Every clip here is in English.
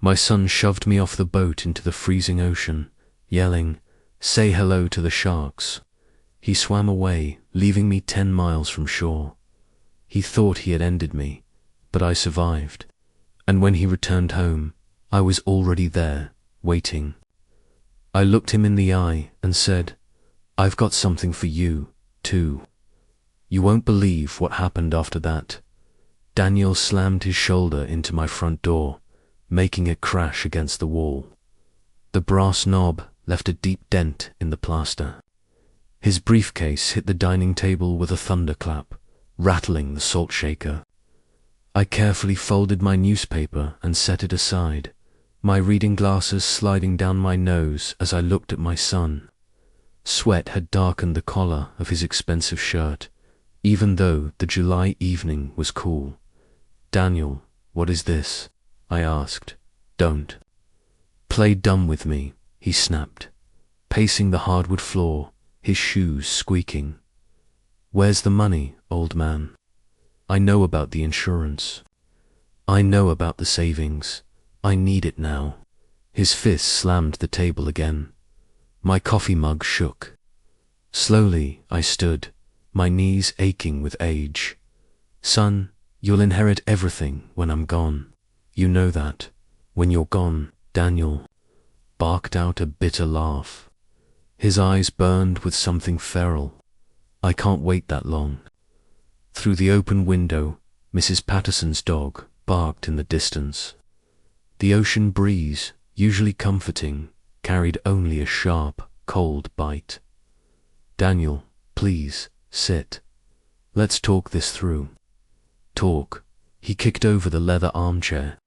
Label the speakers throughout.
Speaker 1: My son shoved me off the boat into the freezing ocean, yelling, "Say hello to the sharks." He swam away, leaving me 10 miles from shore. He thought he had ended me, but I survived. And when he returned home, I was already there, waiting. I looked him in the eye and said, "I've got something for you, too." You won't believe what happened after that. Daniel slammed his shoulder into my front door, making it crash against the wall. The brass knob left a deep dent in the plaster. His briefcase hit the dining table with a thunderclap, rattling the salt shaker. I carefully folded my newspaper and set it aside, my reading glasses sliding down my nose as I looked at my son. Sweat had darkened the collar of his expensive shirt, even though the July evening was cool. "Daniel, what is this?" I asked. "Don't play dumb with me," he snapped, pacing the hardwood floor, his shoes squeaking. "Where's the money, old man? I know about the insurance. I know about the savings. I need it now." His fist slammed the table again. My coffee mug shook. Slowly I stood, my knees aching with age. "Son, you'll inherit everything when I'm gone. You know that. When you're gone," Daniel barked out a bitter laugh. His eyes burned with something feral. "I can't wait that long." Through the open window, Mrs. Patterson's dog barked in the distance. The ocean breeze, usually comforting, carried only a sharp, cold bite. "Daniel, please, sit. Let's talk this through." Talk. He kicked over the leather armchair.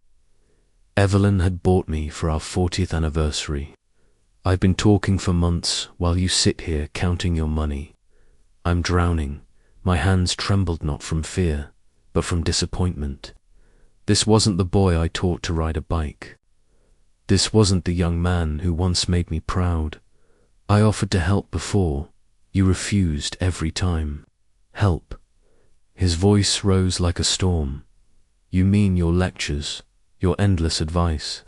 Speaker 1: "Evelyn had bought me for our 40th anniversary. I've been talking for months while you sit here counting your money. I'm drowning. My hands trembled not from fear, but from disappointment. This wasn't the boy I taught to ride a bike. This wasn't the young man who once made me proud. I offered to help before. You refused every time. Help." His voice rose like a storm. "You mean your lectures, your endless advice?"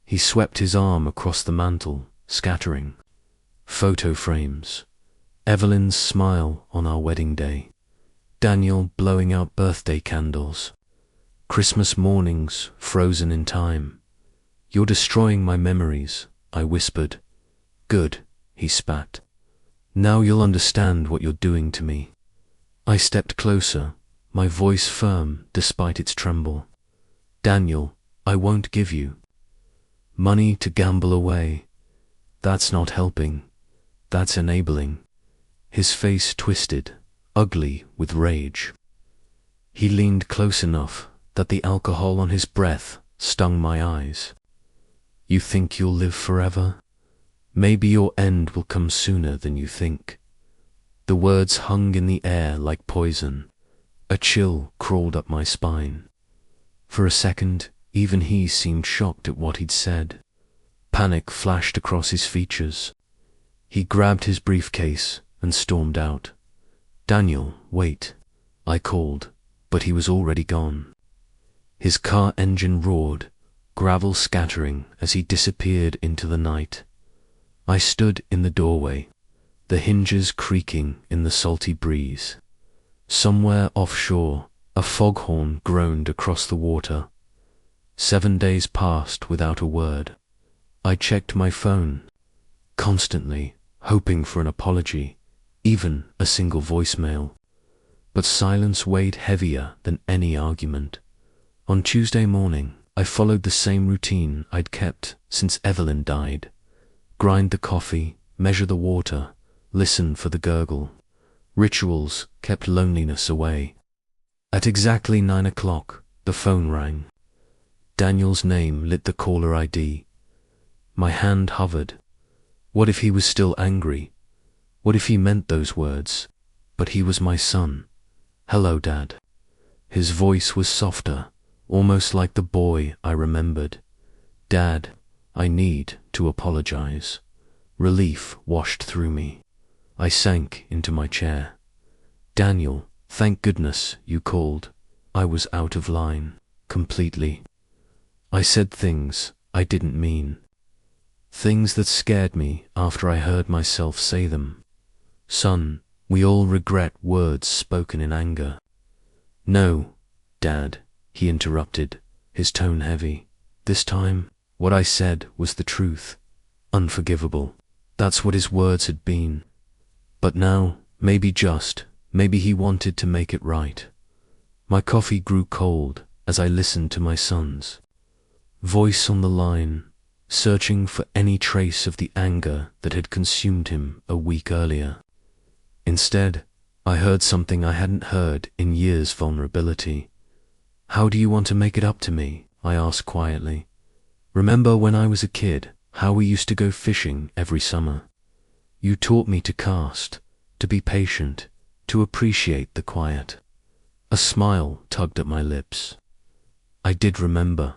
Speaker 1: He swept his arm across the mantel, scattering photo frames. Evelyn's smile on our wedding day. Daniel blowing out birthday candles. Christmas mornings frozen in time. "You're destroying my memories," I whispered. "Good," he spat. "Now you'll understand what you're doing to me." I stepped closer, my voice firm despite its tremble. "Daniel, I won't give you money to gamble away. That's not helping. That's enabling." His face twisted, ugly with rage. He leaned close enough that the alcohol on his breath stung my eyes. "You think you'll live forever? Maybe your end will come sooner than you think." The words hung in the air like poison. A chill crawled up my spine. For a second, even he seemed shocked at what he'd said. Panic flashed across his features. He grabbed his briefcase and stormed out. "Daniel, wait," I called, but he was already gone. His car engine roared, gravel scattering as he disappeared into the night. I stood in the doorway, the hinges creaking in the salty breeze. Somewhere offshore, a foghorn groaned across the water. 7 days passed without a word. I checked my phone, constantly, hoping for an apology, even a single voicemail. But silence weighed heavier than any argument. On Tuesday morning, I followed the same routine I'd kept since Evelyn died. Grind the coffee, measure the water, listen for the gurgle. Rituals kept loneliness away. At exactly 9 o'clock, the phone rang. Daniel's name lit the caller ID. My hand hovered. What if he was still angry? What if he meant those words? But he was my son. "Hello, Dad." His voice was softer, almost like the boy I remembered. "Dad, I need to apologize." Relief washed through me. I sank into my chair. "Daniel, thank goodness you called. I was out of line, completely." I said things I didn't mean. Things that scared me after I heard myself say them. Son, we all regret words spoken in anger. No, Dad, he interrupted, his tone heavy. This time, what I said was the truth. Unforgivable. That's what his words had been. But now, maybe he wanted to make it right. My coffee grew cold as I listened to my son's voice on the line, searching for any trace of the anger that had consumed him a week earlier. Instead, I heard something I hadn't heard in years: vulnerability. How do you want to make it up to me? I asked quietly. Remember when I was a kid, how we used to go fishing every summer? You taught me to cast, to be patient, to appreciate the quiet. A smile tugged at my lips. I did remember.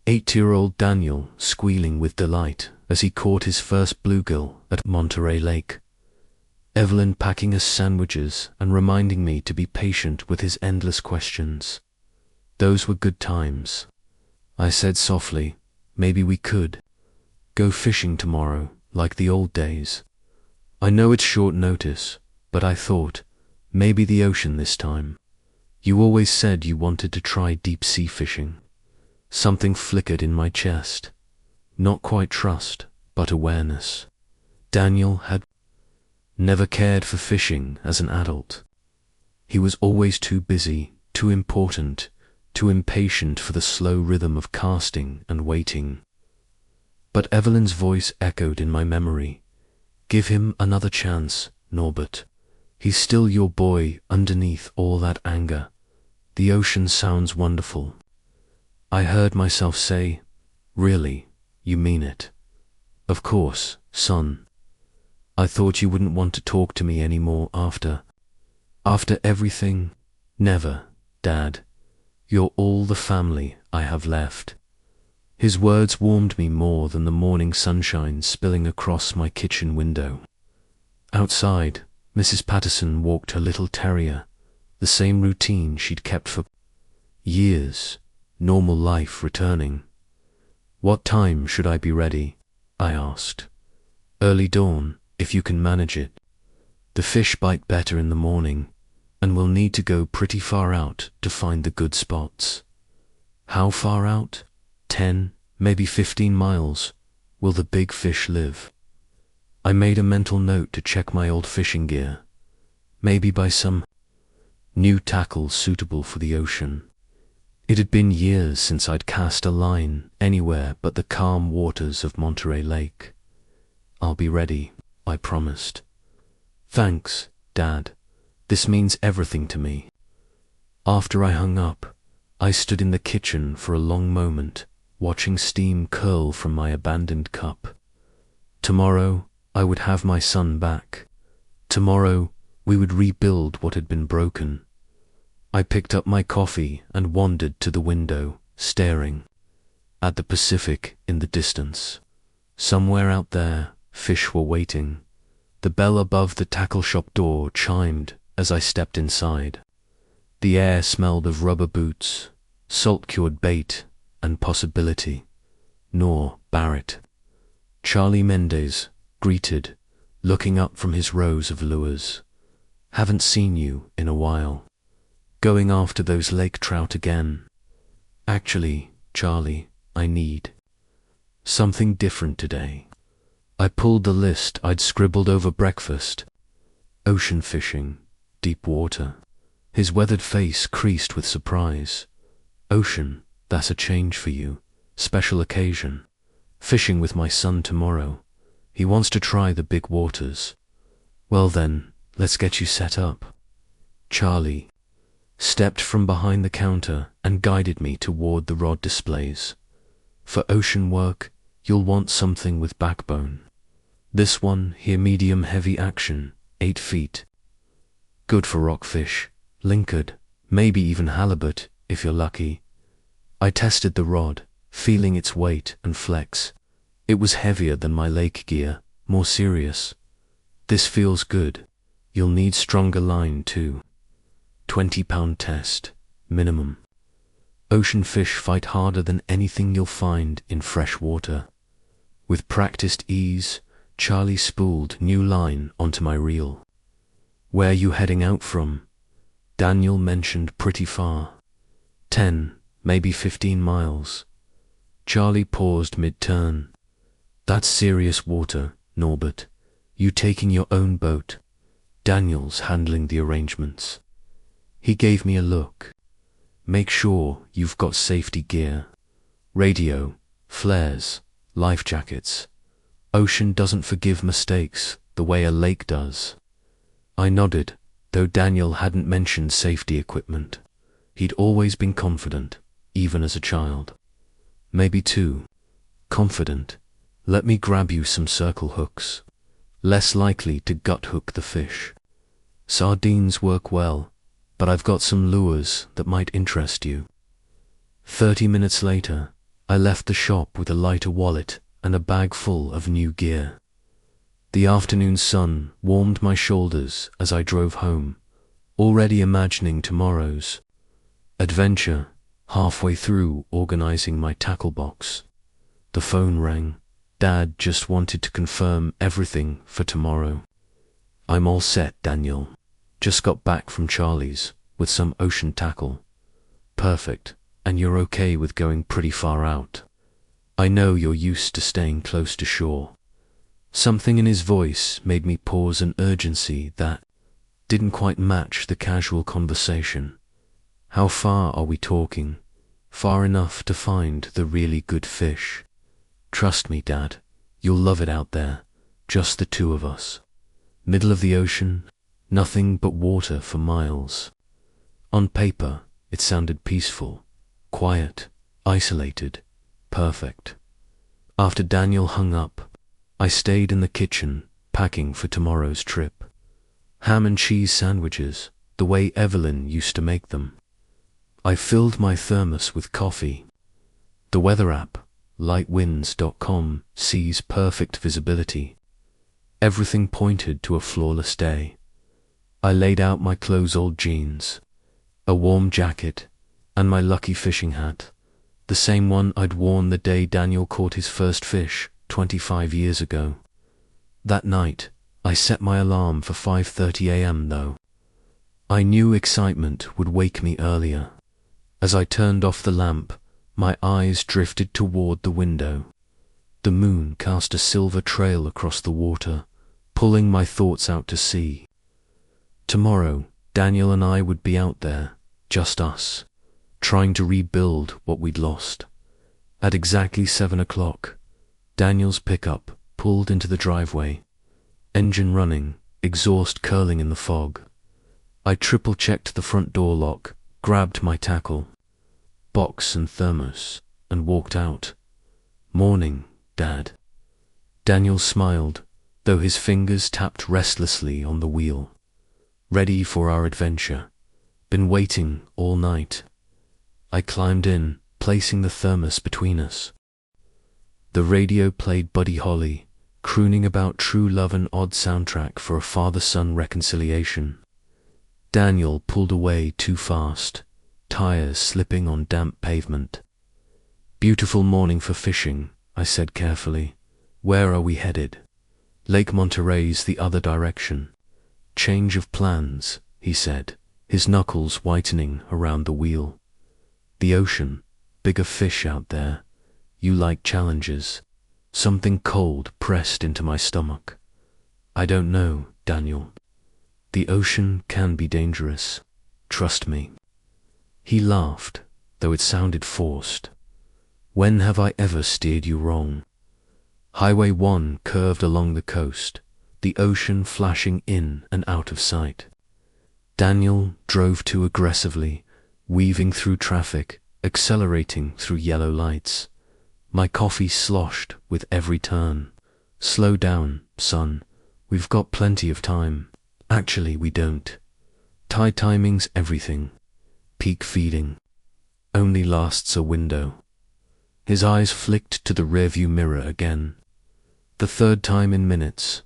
Speaker 1: 8-year-old Daniel squealing with delight as he caught his first bluegill at Monterey Lake. Evelyn packing us sandwiches and reminding me to be patient with his endless questions. Those were good times. I said softly, maybe we could go fishing tomorrow like the old days. I know it's short notice, but I thought, maybe the ocean this time. You always said you wanted to try deep sea fishing. Something flickered in my chest. Not quite trust, but awareness. Daniel had never cared for fishing as an adult. He was always too busy, too important, too impatient for the slow rhythm of casting and waiting. But Evelyn's voice echoed in my memory. Give him another chance, Norbert. He's still your boy underneath all that anger. The ocean sounds wonderful. I heard myself say, really, you mean it? Of course, son. I thought you wouldn't want to talk to me anymore after everything. Never, Dad. You're all the family I have left. His words warmed me more than the morning sunshine spilling across my kitchen window. Outside, Mrs. Patterson walked her little terrier, the same routine she'd kept for years, normal life returning. What time should I be ready? I asked. Early dawn, if you can manage it. The fish bite better in the morning, and we'll need to go pretty far out to find the good spots. How far out? 10, maybe 15 miles. Will the big fish live? I made a mental note to check my old fishing gear. Maybe buy some new tackle suitable for the ocean. It had been years since I'd cast a line anywhere but the calm waters of Monterey Lake. I'll be ready, I promised. Thanks, Dad. This means everything to me. After I hung up, I stood in the kitchen for a long moment, watching steam curl from my abandoned cup. Tomorrow, I would have my son back. Tomorrow, we would rebuild what had been broken. I picked up my coffee and wandered to the window, staring at the Pacific in the distance. Somewhere out there, fish were waiting. The bell above the tackle shop door chimed as I stepped inside. The air smelled of rubber boots, salt-cured bait, and possibility. Nor Barrett. Charlie Mendez greeted, looking up from his rows of lures. Haven't seen you in a while. Going after those lake trout again. Actually, Charlie, I need something different today. I pulled the list I'd scribbled over breakfast. Ocean fishing, deep water. His weathered face creased with surprise. Ocean, that's a change for you. Special occasion. Fishing with my son tomorrow. He wants to try the big waters. Well then, let's get you set up. Charlie stepped from behind the counter and guided me toward the rod displays. For ocean work, you'll want something with backbone. This one here, medium heavy action, 8 feet. Good for rockfish, linkard, maybe even halibut, if you're lucky. I tested the rod, feeling its weight and flex. It was heavier than my lake gear, more serious. This feels good. You'll need stronger line too. 20-pound test, minimum. Ocean fish fight harder than anything you'll find in fresh water. With practiced ease, Charlie spooled new line onto my reel. Where you heading out from? Daniel mentioned pretty far. 10, maybe 15 miles. Charlie paused mid-turn. That's serious water, Norbert. You taking your own boat? Daniel's handling the arrangements. He gave me a look. Make sure you've got safety gear. Radio, flares, life jackets. Ocean doesn't forgive mistakes the way a lake does. I nodded, though Daniel hadn't mentioned safety equipment. He'd always been confident, even as a child. Maybe too confident. Let me grab you some circle hooks. Less likely to gut hook the fish. Sardines work well, but I've got some lures that might interest you. 30 minutes later, I left the shop with a lighter wallet and a bag full of new gear. The afternoon sun warmed my shoulders as I drove home, already imagining tomorrow's adventure. Halfway through organizing my tackle box, the phone rang. Dad just wanted to confirm everything for tomorrow. I'm all set, Daniel. Just got back from Charlie's with some ocean tackle. Perfect. And you're okay with going pretty far out? I know you're used to staying close to shore. Something in his voice made me pause, an urgency that didn't quite match the casual conversation. How far are we talking? Far enough to find the really good fish. Trust me, Dad, you'll love it out there, just the two of us. Middle of the ocean, nothing but water for miles. On paper, it sounded peaceful, quiet, isolated, perfect. After Daniel hung up, I stayed in the kitchen, packing for tomorrow's trip. Ham and cheese sandwiches, the way Evelyn used to make them. I filled my thermos with coffee. The weather app, lightwinds.com, sees perfect visibility. Everything pointed to a flawless day. I laid out my clothes, old jeans, a warm jacket, and my lucky fishing hat, the same one I'd worn the day Daniel caught his first fish 25 years ago. That night, I set my alarm for 5:30 a.m. though. I knew excitement would wake me earlier. As I turned off the lamp, my eyes drifted toward the window. The moon cast a silver trail across the water, pulling my thoughts out to sea. Tomorrow, Daniel and I would be out there, just us, trying to rebuild what we'd lost. At exactly 7 o'clock, Daniel's pickup pulled into the driveway, engine running, exhaust curling in the fog. I triple-checked the front door lock, grabbed my tackle, box and thermos, and walked out. Morning, Dad. Daniel smiled, though his fingers tapped restlessly on the wheel. Ready for our adventure. Been waiting all night. I climbed in, placing the thermos between us. The radio played Buddy Holly, crooning about true love, an odd soundtrack for a father-son reconciliation. Daniel pulled away too fast, tires slipping on damp pavement. Beautiful morning for fishing, I said carefully. Where are we headed? Lake Monterey's the other direction. Change of plans, he said, his knuckles whitening around the wheel. The ocean, bigger fish out there. You like challenges. Something cold pressed into my stomach. I don't know, Daniel. The ocean can be dangerous. Trust me. He laughed, though it sounded forced. When have I ever steered you wrong? Highway 1 curved along the coast, the ocean flashing in and out of sight. Daniel drove too aggressively, weaving through traffic, accelerating through yellow lights. My coffee sloshed with every turn. Slow down, son. We've got plenty of time. Actually, we don't. Tide timing's everything. Peak feeding only lasts a window. His eyes flicked to the rearview mirror again. The third time in minutes.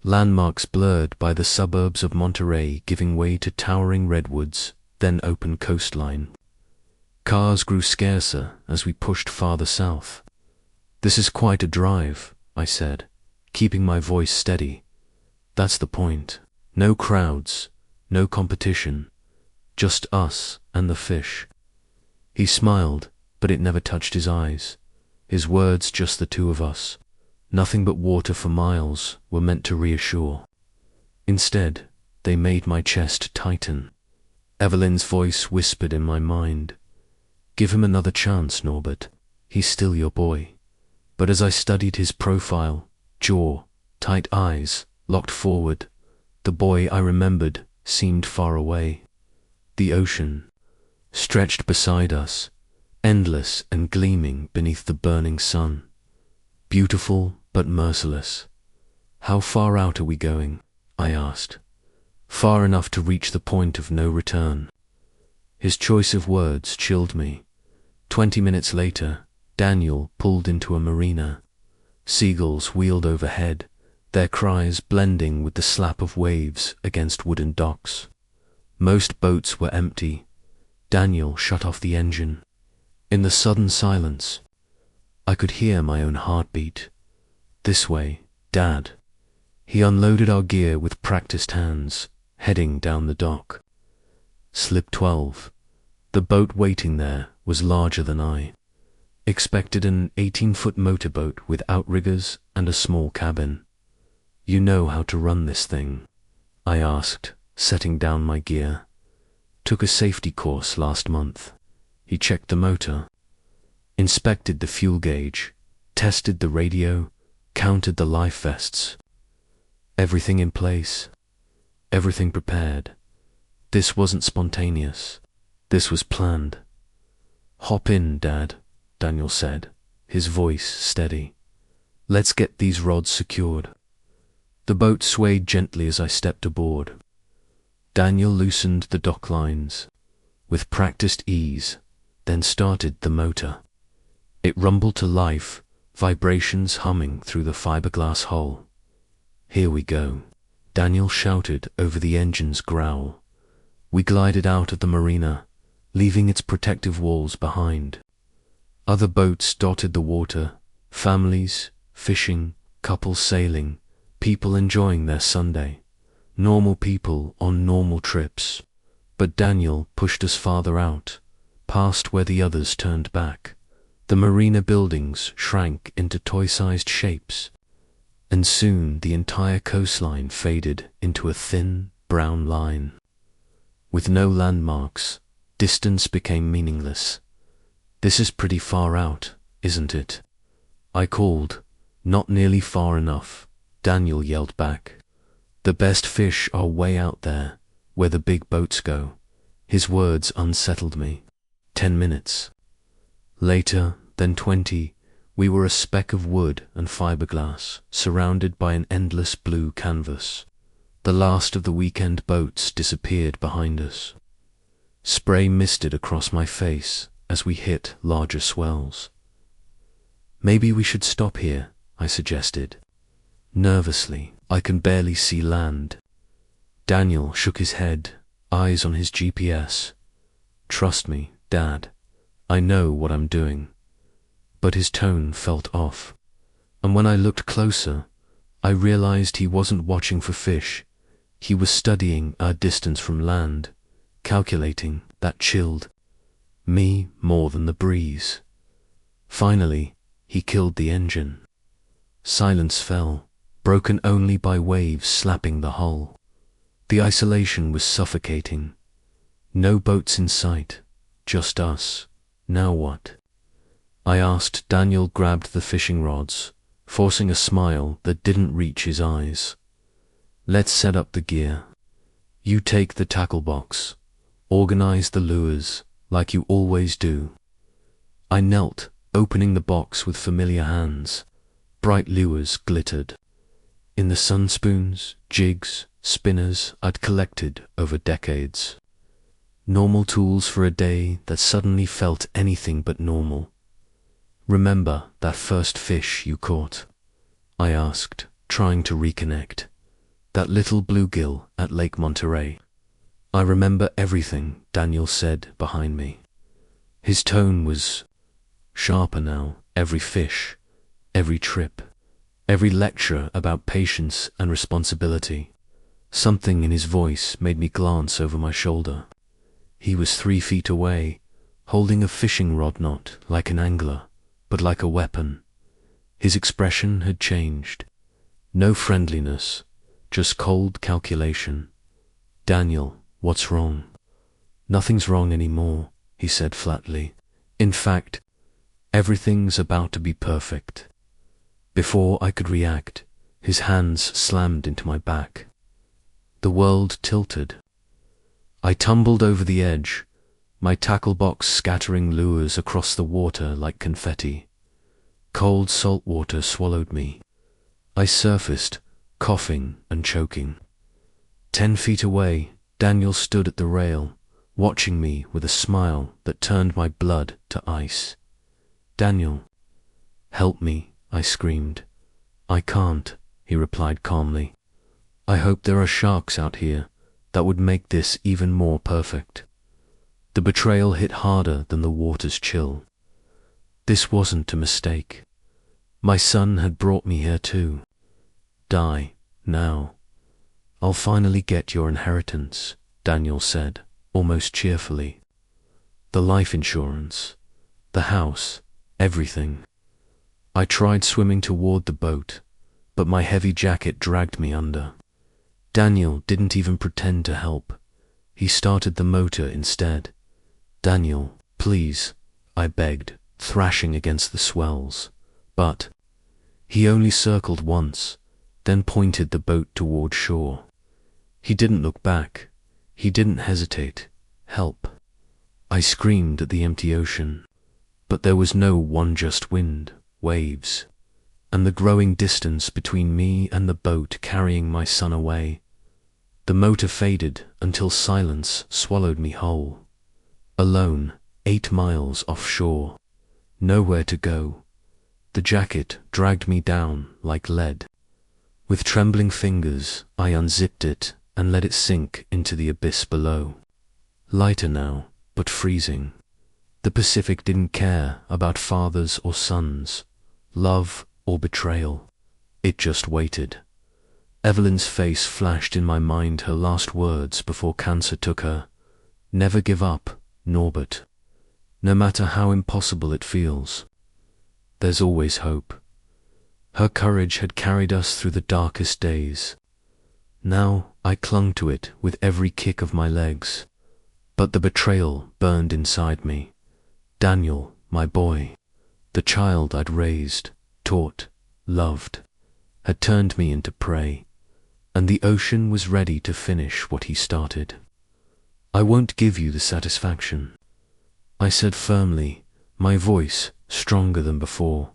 Speaker 1: Landmarks blurred by the suburbs of Monterey giving way to towering redwoods, then open coastline. Cars grew scarcer as we pushed farther south. "This is quite a drive," I said, keeping my voice steady. "That's the point. No crowds, no competition, just us and the fish." He smiled, but it never touched his eyes. His words, just the two of us, nothing but water for miles, were meant to reassure. Instead, they made my chest tighten. Evelyn's voice whispered in my mind, "Give him another chance, Norbert. He's still your boy." But as I studied his profile, jaw, tight eyes, locked forward, the boy I remembered seemed far away. The ocean, stretched beside us, endless and gleaming beneath the burning sun. Beautiful but merciless. "How far out are we going?" I asked. "Far enough to reach the point of no return." His choice of words chilled me. 20 minutes later, Daniel pulled into a marina. Seagulls wheeled overhead, their cries blending with the slap of waves against wooden docks. Most boats were empty. Daniel shut off the engine. In the sudden silence, I could hear my own heartbeat. "This way, Dad." He unloaded our gear with practiced hands, heading down the dock. Slip 12. The boat waiting there was larger than I. Expected an 18-foot motorboat with outriggers and a small cabin. "You know how to run this thing?" I asked, setting down my gear. "Took a safety course last month." He checked the motor, inspected the fuel gauge, tested the radio, counted the life vests. Everything in place, everything prepared. This wasn't spontaneous. This was planned. "Hop in, Dad," Daniel said, his voice steady. "Let's get these rods secured." The boat swayed gently as I stepped aboard. Daniel loosened the dock lines with practiced ease, then started the motor. It rumbled to life, vibrations humming through the fiberglass hull. "Here we go," Daniel shouted over the engine's growl. We glided out of the marina, leaving its protective walls behind. Other boats dotted the water, families, fishing, couples sailing, people enjoying their Sunday. Normal people on normal trips. But Daniel pushed us farther out, past where the others turned back. The marina buildings shrank into toy-sized shapes, and soon the entire coastline faded into a thin, brown line. With no landmarks, distance became meaningless. "This is pretty far out, isn't it?" I called. "Not nearly far enough," Daniel yelled back. "The best fish are way out there, where the big boats go." His words unsettled me. 10 minutes. Later, then 20, we were a speck of wood and fiberglass, surrounded by an endless blue canvas. The last of the weekend boats disappeared behind us. Spray misted across my face as we hit larger swells. "Maybe we should stop here," I suggested. Nervously, "I can barely see land." Daniel shook his head, eyes on his GPS. "Trust me, Dad. I know what I'm doing." But his tone felt off. And when I looked closer, I realized he wasn't watching for fish. He was studying our distance from land, calculating that chilled me more than the breeze. Finally, he killed the engine. Silence fell, broken only by waves slapping the hull. The isolation was suffocating. No boats in sight, just us. Now what? I asked. Daniel grabbed the fishing rods, forcing a smile that didn't reach his eyes. "Let's set up the gear. You take the tackle box. Organize the lures, like you always do." I knelt, opening the box with familiar hands. Bright lures glittered. In the sunspoons, jigs, spinners I'd collected over decades. Normal tools for a day that suddenly felt anything but normal. "Remember that first fish you caught?" I asked, trying to reconnect. "That little bluegill at Lake Monterey?" "I remember everything," Daniel said behind me. His tone was sharper now. Every fish, every trip, every lecture about patience and responsibility. Something in his voice made me glance over my shoulder. He was 3 feet away, holding a fishing rod, not like an angler, but like a weapon. His expression had changed. No friendliness, just cold calculation. "Daniel, what's wrong?" "Nothing's wrong anymore," he said flatly. "In fact, everything's about to be perfect." Before I could react, his hands slammed into my back. The world tilted. I tumbled over the edge, my tackle box scattering lures across the water like confetti. Cold salt water swallowed me. I surfaced, coughing and choking. 10 feet away, Daniel stood at the rail, watching me with a smile that turned my blood to ice. "Daniel, help me," I screamed. "I can't," he replied calmly. "I hope there are sharks out here that would make this even more perfect." The betrayal hit harder than the water's chill. This wasn't a mistake. My son had brought me here too. "Die, now. I'll finally get your inheritance," Daniel said, almost cheerfully. "The life insurance, the house, everything." I tried swimming toward the boat, but my heavy jacket dragged me under. Daniel didn't even pretend to help. He started the motor instead. "Daniel, please," I begged, thrashing against the swells. But he only circled once, then pointed the boat toward shore. He didn't look back. He didn't hesitate. "Help." I screamed at the empty ocean, but there was no one, just wind, waves, and the growing distance between me and the boat carrying my son away. The motor faded until silence swallowed me whole. Alone, 8 miles offshore, nowhere to go. The jacket dragged me down like lead. With trembling fingers, I unzipped it and let it sink into the abyss below. Lighter now, but freezing. The Pacific didn't care about fathers or sons, love or betrayal. It just waited. Evelyn's face flashed in my mind, her last words before cancer took her. "Never give up, Norbert. No matter how impossible it feels, there's always hope." Her courage had carried us through the darkest days. Now I clung to it with every kick of my legs. But the betrayal burned inside me. Daniel, my boy, the child I'd raised, taught, loved, had turned me into prey, and the ocean was ready to finish what he started. "I won't give you the satisfaction," I said firmly, my voice stronger than before.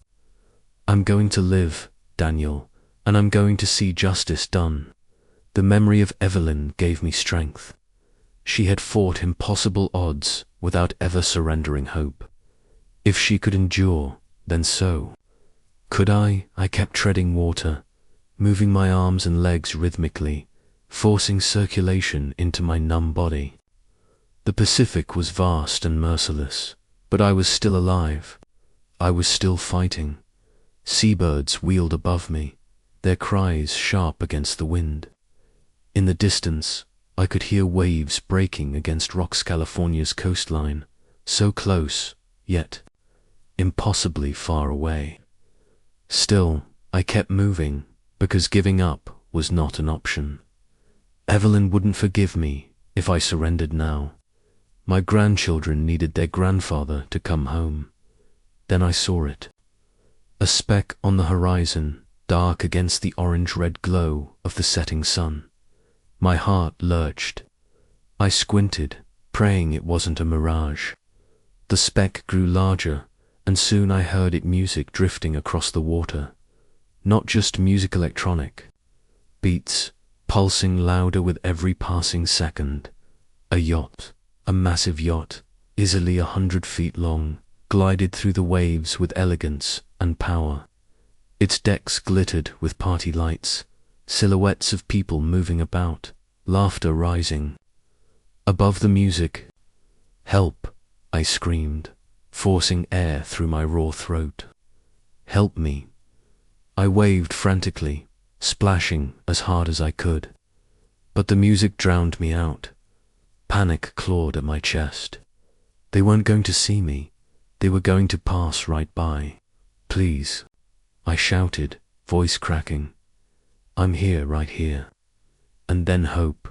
Speaker 1: "I'm going to live, Daniel, and I'm going to see justice done." The memory of Evelyn gave me strength. She had fought impossible odds without ever surrendering hope. If she could endure, then so could I. I kept treading water, moving my arms and legs rhythmically, forcing circulation into my numb body. The Pacific was vast and merciless, but I was still alive. I was still fighting. Seabirds wheeled above me, their cries sharp against the wind. In the distance, I could hear waves breaking against rocks California's coastline, so close, yet impossibly far away. Still, I kept moving, because giving up was not an option. Evelyn wouldn't forgive me if I surrendered now. My grandchildren needed their grandfather to come home. Then I saw it. A speck on the horizon, dark against the orange-red glow of the setting sun. My heart lurched. I squinted, praying it wasn't a mirage. The speck grew larger, and soon I heard it music drifting across the water. Not just music, electronic. Beats, pulsing louder with every passing second. A yacht, a massive yacht, easily 100 feet long, glided through the waves with elegance and power. Its decks glittered with party lights, silhouettes of people moving about, laughter rising. Above the music, "Help," I screamed. forcing air through my raw throat. "Help me." I waved frantically, splashing as hard as I could. But the music drowned me out. Panic clawed at my chest. They weren't going to see me. They were going to pass right by. "Please," I shouted, voice cracking. "I'm here, right here." And then hope.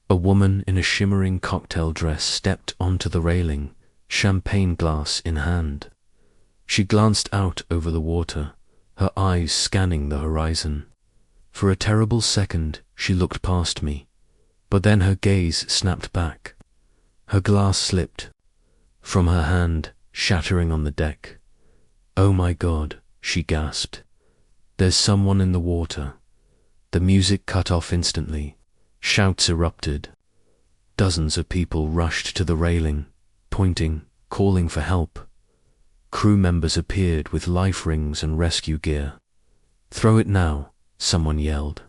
Speaker 1: A woman in a shimmering cocktail dress stepped onto the railing, champagne glass in hand. She glanced out over the water, her eyes scanning the horizon. For a terrible second, she looked past me, but then her gaze snapped back. Her glass slipped from her hand, shattering on the deck. "Oh my God," she gasped. "There's someone in the water." The music cut off instantly. Shouts erupted. Dozens of people rushed to the railing, pointing, calling for help. Crew members appeared with life rings and rescue gear. "Throw it now," someone yelled.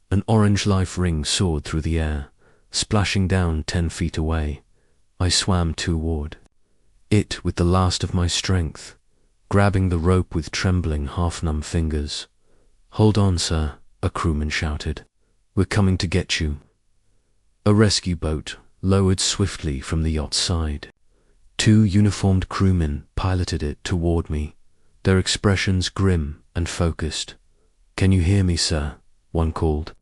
Speaker 1: An orange life ring soared through the air, splashing down 10 feet away. I swam toward it with the last of my strength, grabbing the rope with trembling, half-numb fingers. "Hold on, sir," a crewman shouted. "We're coming to get you." A rescue boat lowered swiftly from the yacht's side. 2 uniformed crewmen piloted it toward me, their expressions grim and focused. "Can you hear me, sir?" one called.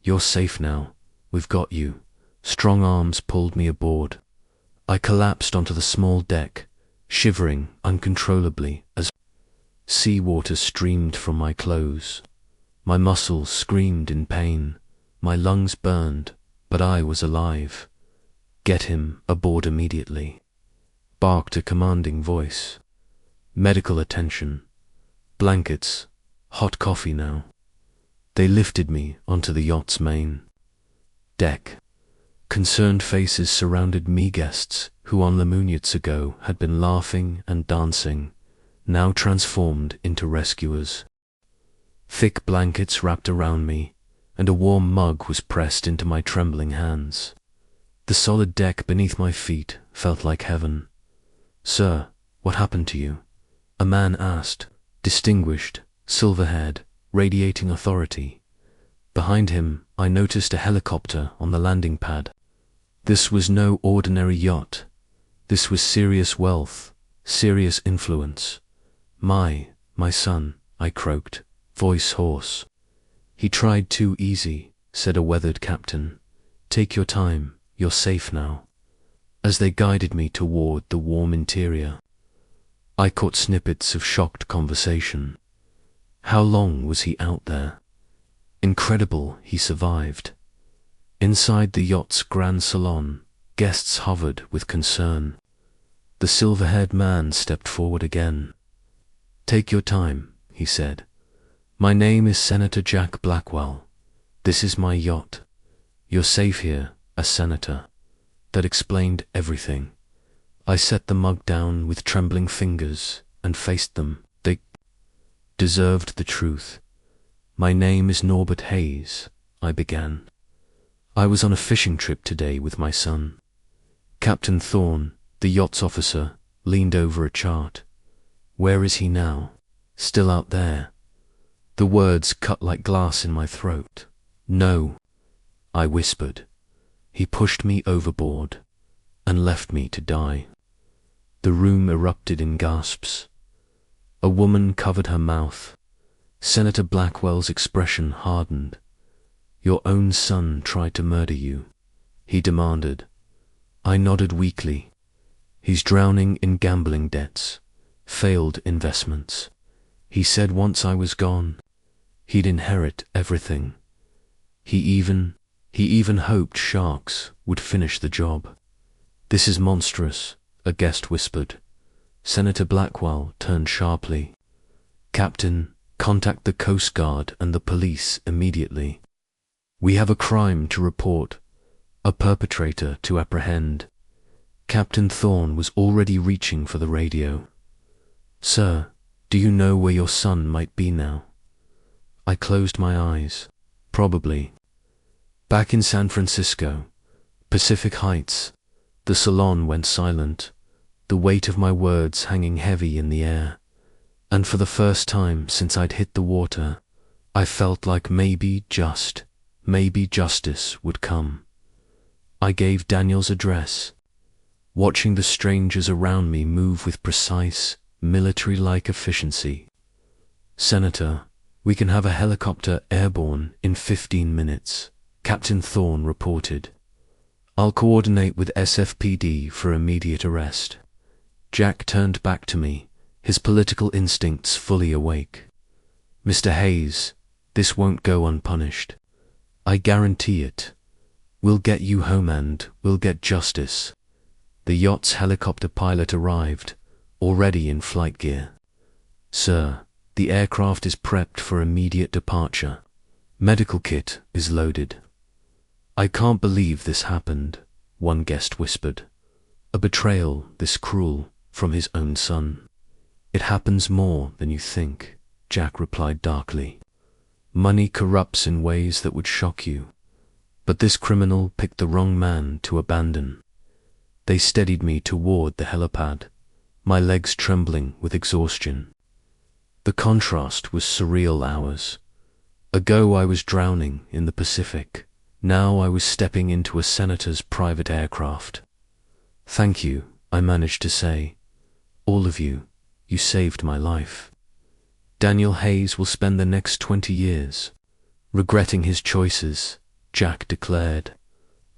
Speaker 1: "You're safe now. We've got you." Strong arms pulled me aboard. I collapsed onto the small deck, shivering uncontrollably as seawater streamed from my clothes. My muscles screamed in pain, my lungs burned, but I was alive. "Get him aboard immediately," barked a commanding voice. Medical attention, blankets, hot coffee now. They lifted me onto the yacht's main deck. Concerned faces surrounded me, guests who on Lemuniets ago had been laughing and dancing, now transformed into rescuers. Thick blankets wrapped around me, and a warm mug was pressed into my trembling hands. The solid deck beneath my feet felt like heaven. "Sir, what happened to you?" a man asked, distinguished, silver-haired, radiating authority. Behind him, I noticed a helicopter on the landing pad. This was no ordinary yacht. This was serious wealth, serious influence. My son," I croaked, voice hoarse. "He tried too easy," said a weathered captain. "Take your time, you're safe now." As they guided me toward the warm interior, I caught snippets of shocked conversation. How long was he out there? Incredible he survived. Inside the yacht's grand salon, guests hovered with concern. The silver-haired man stepped forward again. "Take your time," he said. "My name is Senator Jack Blackwell. This is my yacht. You're safe here, as senator." That explained everything. I set the mug down with trembling fingers and faced them. They deserved the truth. "My name is Norbert Hayes," I began. "I was on a fishing trip today with my son." Captain Thorne, the yacht's officer, leaned over a chart. "Where is he now?" "Still out there." The words cut like glass in my throat. "No," I whispered. "He pushed me overboard and left me to die." The room erupted in gasps. A woman covered her mouth. Senator Blackwell's expression hardened. "Your own son tried to murder you," he demanded. I nodded weakly. "He's drowning in gambling debts, failed investments. He said once I was gone, he'd inherit everything. He even hoped sharks would finish the job." "This is monstrous," a guest whispered. Senator Blackwell turned sharply. "Captain, contact the Coast Guard and the police immediately. We have a crime to report, a perpetrator to apprehend." Captain Thorne was already reaching for the radio. "Sir, do you know where your son might be now?" I closed my eyes. Probably. Back in San Francisco, Pacific Heights. The salon went silent. the weight of my words hanging heavy in the air. And for the first time since I'd hit the water, I felt like maybe justice would come. I gave Daniel's address, watching the strangers around me move with precise, military-like efficiency. "Senator, we can have a helicopter airborne in 15 minutes, Captain Thorne reported. "I'll coordinate with SFPD for immediate arrest." Jack turned back to me, his political instincts fully awake. "Mr. Hayes, this won't go unpunished. I guarantee it. We'll get you home and we'll get justice." The yacht's helicopter pilot arrived, already in flight gear. "Sir, the aircraft is prepped for immediate departure. Medical kit is loaded." "I can't believe this happened," one guest whispered. "A betrayal this cruel from his own son." "It happens more than you think," Jack replied darkly. "Money corrupts in ways that would shock you. But this criminal picked the wrong man to abandon." They steadied me toward the helipad, my legs trembling with exhaustion. The contrast was surreal. Hours ago I was drowning in the Pacific. Now I was stepping into a senator's private aircraft. "Thank you," I managed to say. "All of you. You saved my life." "Daniel Hayes will spend the next 20 years regretting his choices," Jack declared.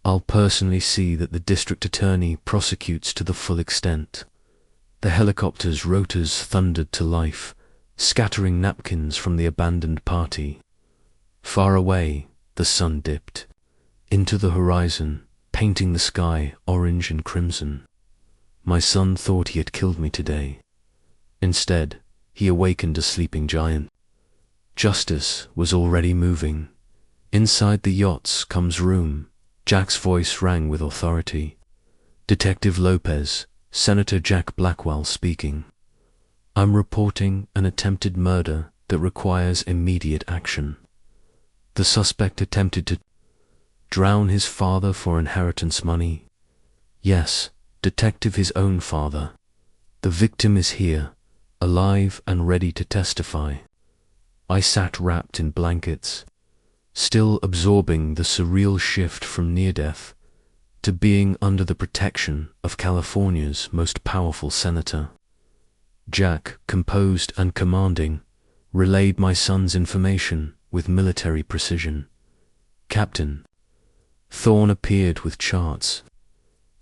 Speaker 1: "I'll personally see that the district attorney prosecutes to the full extent." The helicopter's rotors thundered to life, scattering napkins from the abandoned party. Far away, the sun dipped into the horizon, painting the sky orange and crimson. My son thought he had killed me today. Instead, he awakened a sleeping giant. Justice was already moving. "Inside the yacht's comes room," Jack's voice rang with authority. "Detective Lopez, Senator Jack Blackwell speaking. I'm reporting an attempted murder that requires immediate action. The suspect attempted to drown his father for inheritance money. Yes, detective, his own father. The victim is here, alive and ready to testify." I sat wrapped in blankets, still absorbing the surreal shift from near-death to being under the protection of California's most powerful senator. Jack, composed and commanding, relayed my son's information with military precision. "Captain." Thorne appeared with charts.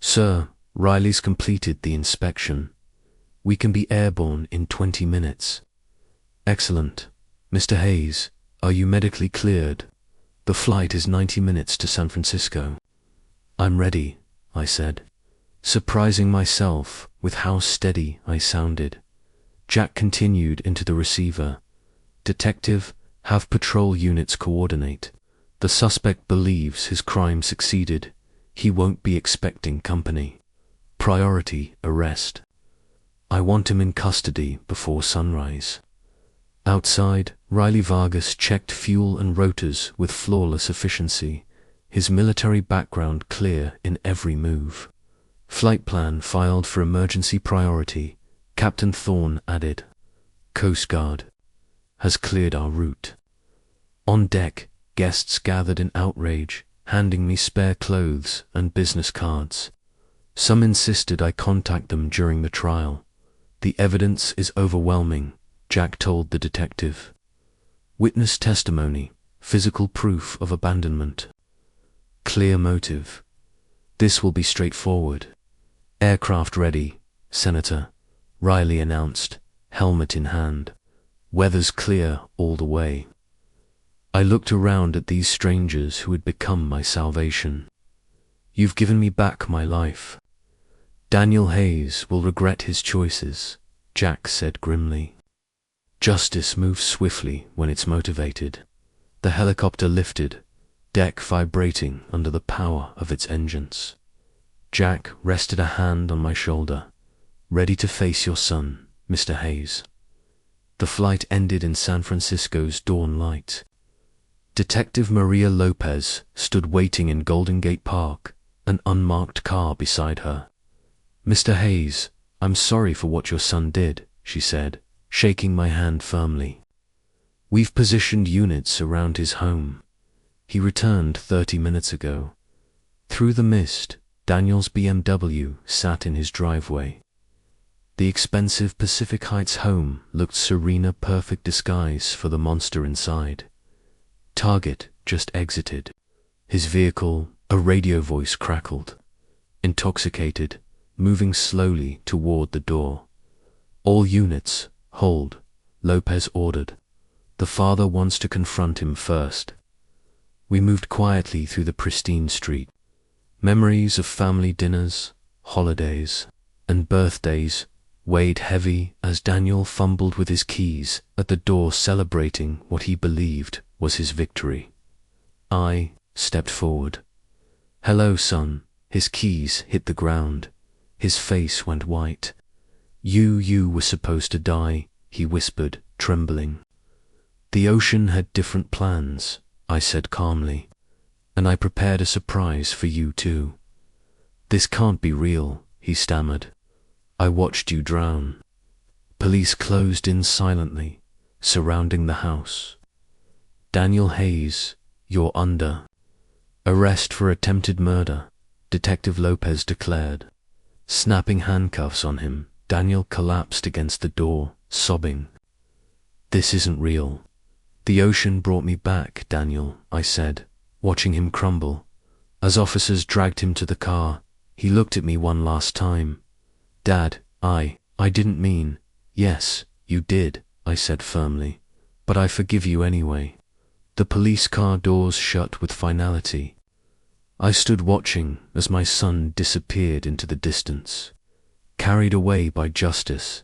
Speaker 1: "Sir, Riley's completed the inspection. We can be airborne in 20 minutes. "Excellent. Mr. Hayes, are you medically cleared? The flight is 90 minutes to San Francisco." "I'm ready," I said, surprising myself with how steady I sounded. Jack continued into the receiver. "Detective, have patrol units coordinate. The suspect believes his crime succeeded. He won't be expecting company. Priority arrest. I want him in custody before sunrise." Outside, Riley Vargas checked fuel and rotors with flawless efficiency, his military background clear in every move. "Flight plan filed for emergency priority," Captain Thorne added. "Coast Guard has cleared our route." On deck, guests gathered in outrage, handing me spare clothes and business cards. Some insisted I contact them during the trial. "The evidence is overwhelming," Jack told the detective. "Witness testimony, physical proof of abandonment. Clear motive. This will be straightforward." "Aircraft ready, Senator," Riley announced, helmet in hand. "Weather's clear all the way." I looked around at these strangers who had become my salvation. "You've given me back my life. Daniel Hayes will regret his choices," Jack said grimly. Justice moves swiftly when it's motivated. The helicopter lifted, deck vibrating under the power of its engines. Jack rested a hand on my shoulder. "Ready to face your son, Mr. Hayes." The flight ended in San Francisco's dawn light. Detective Maria Lopez stood waiting in Golden Gate Park, an unmarked car beside her. "Mr. Hayes, I'm sorry for what your son did, she said, shaking my hand firmly. We've positioned units around his home. He returned 30 minutes ago. Through the mist, Daniel's BMW sat in his driveway. The expensive Pacific Heights home looked serene, a perfect disguise for the monster inside. Target just exited. His vehicle, a radio voice crackled. Intoxicated, moving slowly toward the door. All units, hold, Lopez ordered. The father wants to confront him first. We moved quietly through the pristine street. Memories of family dinners, holidays, and birthdays weighed heavy as Daniel fumbled with his keys at the door, celebrating what he believed was his victory. I stepped forward. Hello, son. His keys hit the ground. His face went white. You were supposed to die, he whispered, trembling. The ocean had different plans, I said calmly, and I prepared a surprise for you too. This can't be real, he stammered. I watched you drown. Police closed in silently, surrounding the house. Daniel Hayes, you're under arrest for attempted murder, Detective Lopez declared. Snapping handcuffs on him, Daniel collapsed against the door, sobbing. This isn't real. The ocean brought me back, Daniel, I said, watching him crumble. As officers dragged him to the car, he looked at me one last time. Dad, I didn't mean. Yes, you did, I said firmly. But I forgive you anyway. The police car doors shut with finality. I stood watching as my son disappeared into the distance, carried away by justice.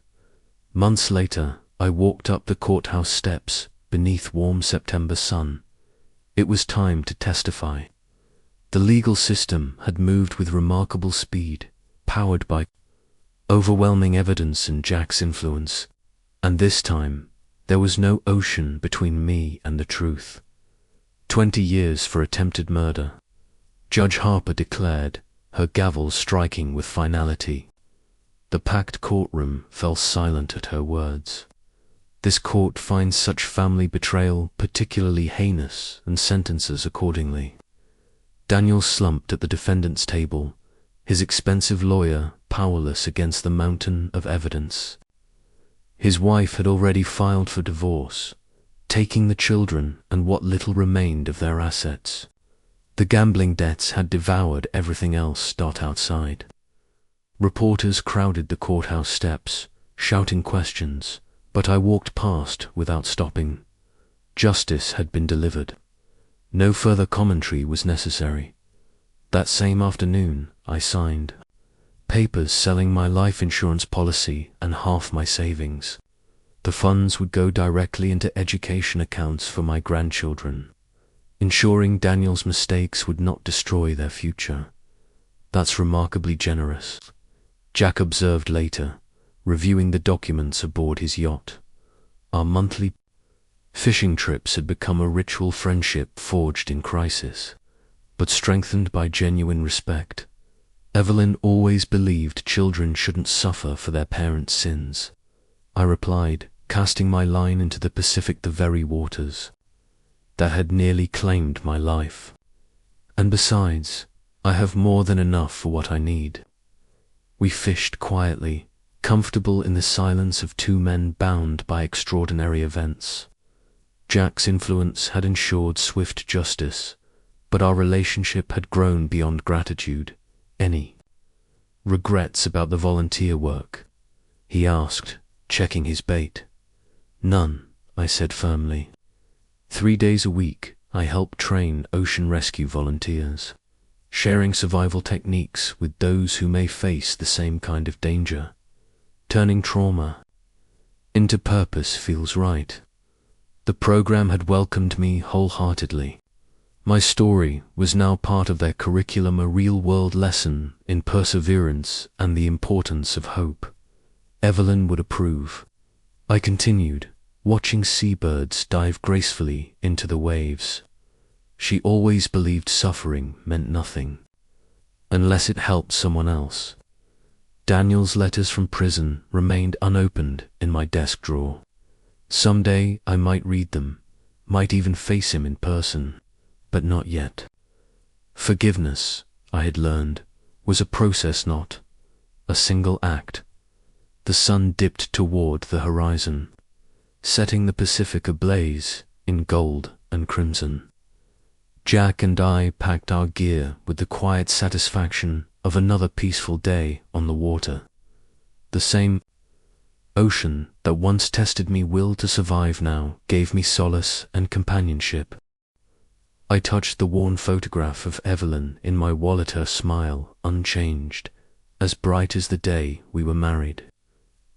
Speaker 1: Months later, I walked up the courthouse steps beneath warm September sun. It was time to testify. The legal system had moved with remarkable speed, powered by overwhelming evidence and Jack's influence. And this time, there was no ocean between me and the truth. 20 years for attempted murder. Judge Harper declared, her gavel striking with finality. The packed courtroom fell silent at her words. This court finds such family betrayal particularly heinous and sentences accordingly. Daniel slumped at the defendant's table, his expensive lawyer powerless against the mountain of evidence. His wife had already filed for divorce, taking the children and what little remained of their assets. The gambling debts had devoured everything else outside. Reporters crowded the courthouse steps, shouting questions, but I walked past without stopping. Justice had been delivered. No further commentary was necessary. That same afternoon, I signed papers selling my life insurance policy and half my savings. The funds would go directly into education accounts for my grandchildren, ensuring Daniel's mistakes would not destroy their future. That's remarkably generous, Jack observed later, reviewing the documents aboard his yacht. Our monthly fishing trips had become a ritual friendship forged in crisis, but strengthened by genuine respect. Evelyn always believed children shouldn't suffer for their parents' sins. I replied, casting my line into the Pacific, the very waters that had nearly claimed my life. And besides, I have more than enough for what I need. We fished quietly, comfortable in the silence of two men bound by extraordinary events. Jack's influence had ensured swift justice, but our relationship had grown beyond gratitude. Any regrets about the volunteer work? He asked, checking his bait. None, I said firmly. 3 days a week, I help train ocean rescue volunteers, sharing survival techniques with those who may face the same kind of danger. Turning trauma into purpose feels right. The program had welcomed me wholeheartedly. My story was now part of their curriculum, a real-world lesson in perseverance and the importance of hope. Evelyn would approve. I continued, watching seabirds dive gracefully into the waves. She always believed suffering meant nothing, unless it helped someone else. Daniel's letters from prison remained unopened in my desk drawer. Someday I might read them, might even face him in person, but not yet. Forgiveness, I had learned, was a process, not a single act. The sun dipped toward the horizon, setting the Pacific ablaze in gold and crimson. Jack and I packed our gear with the quiet satisfaction of another peaceful day on the water. The same ocean that once tested me will to survive now gave me solace and companionship. I touched the worn photograph of Evelyn in my wallet, her smile unchanged, as bright as the day we were married.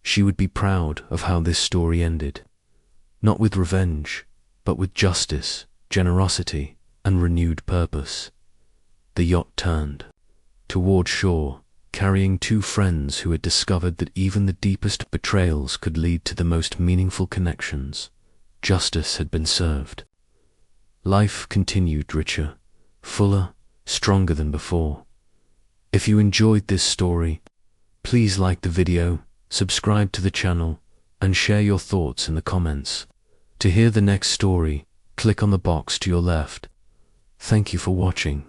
Speaker 1: She would be proud of how this story ended, not with revenge, but with justice, generosity, and renewed purpose. The yacht turned toward shore, carrying two friends who had discovered that even the deepest betrayals could lead to the most meaningful connections. Justice had been served. Life continued richer, fuller, stronger than before. If you enjoyed this story, please like the video, subscribe to the channel, and share your thoughts in the comments. To hear the next story, click on the box to your left. Thank you for watching.